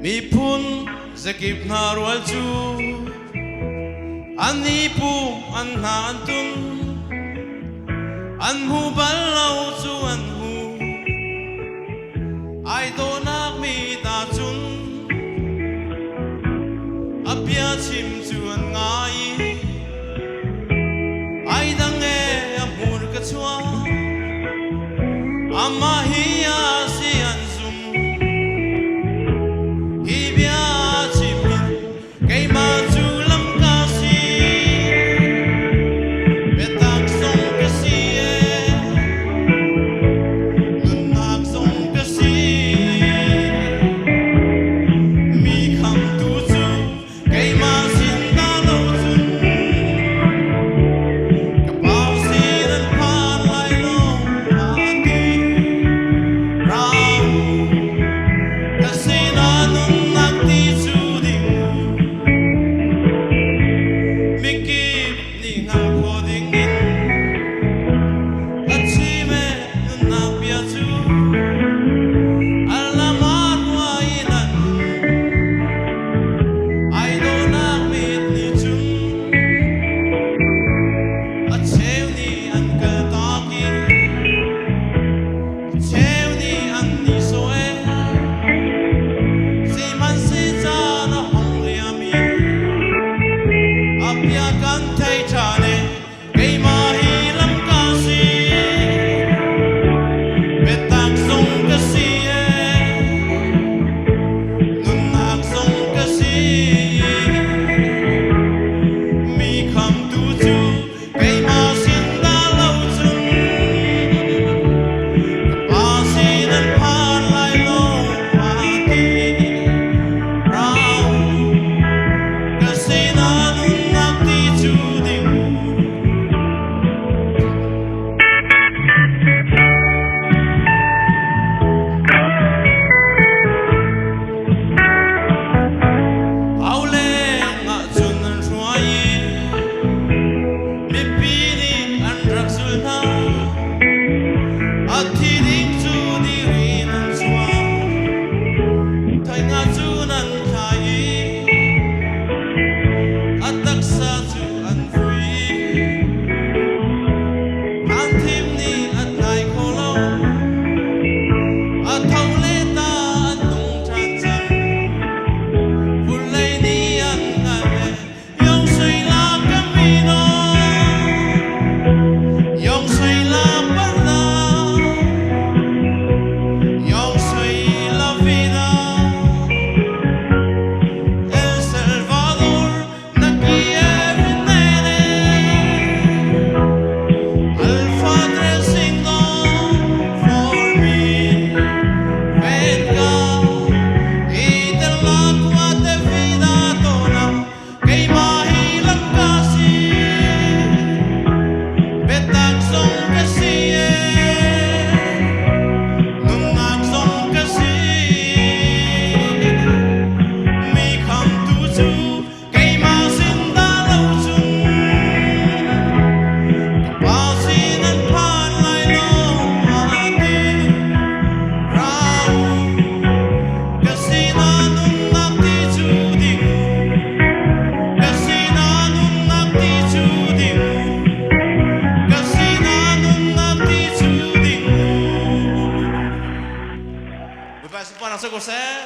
mi phun zakip na rual chu an ni pu an na an tun an hu bal lau chu an hu ai do nak mi ta chun apia chim chu an ngai ai dang e amur ka chua ama hi a si an zum hi bia chim kai ma chu lam ka si betak song ka si e nun nak song ka si mi kham tu chu kai ma sin da lo chun ka pa si nan phan lai lo a ti rao ka si na nun nak ti chu ding mi kip ni ngal ko ding in a chi me nun nak pia chu alaman wa inan ai do nak mit ni chun a cheu ni an ka ta ki cheu ni an ni so e si man si cha na hong lia mi a pia kan thai cha ne kai ma hi lam ka si betak song ka si e nun nak song ka si mi kham tu chu kai ma sin da lo chun pa si nan phan lai lo ma ti rao ka si na nun nak ti chu ding au le nga chun an ruai mi pi ni an rak sul na a thi ding chu di rin an chua thai nga chu nan thai a tak sa chu an frui an thim ni an nai kho lo a thau le ta an nung than chan vun lei ni an ngan le yong sui la ka mi no yong sui la par na yong sui la vida El Salvador na quiere nene Alfa 352 for me venga y de la tua de vida dona que imahi lang kasi betak song kasi nun nak song kasi mi kham tu chu kai ma sin da lo chun pa si nan phan lai lo ma ti rao ka si na nun nak ti chu ding ka si na nun nak ti chu ding ka si na nun nak ti chu ding. Goodbye, Sipana, sa ko, sir.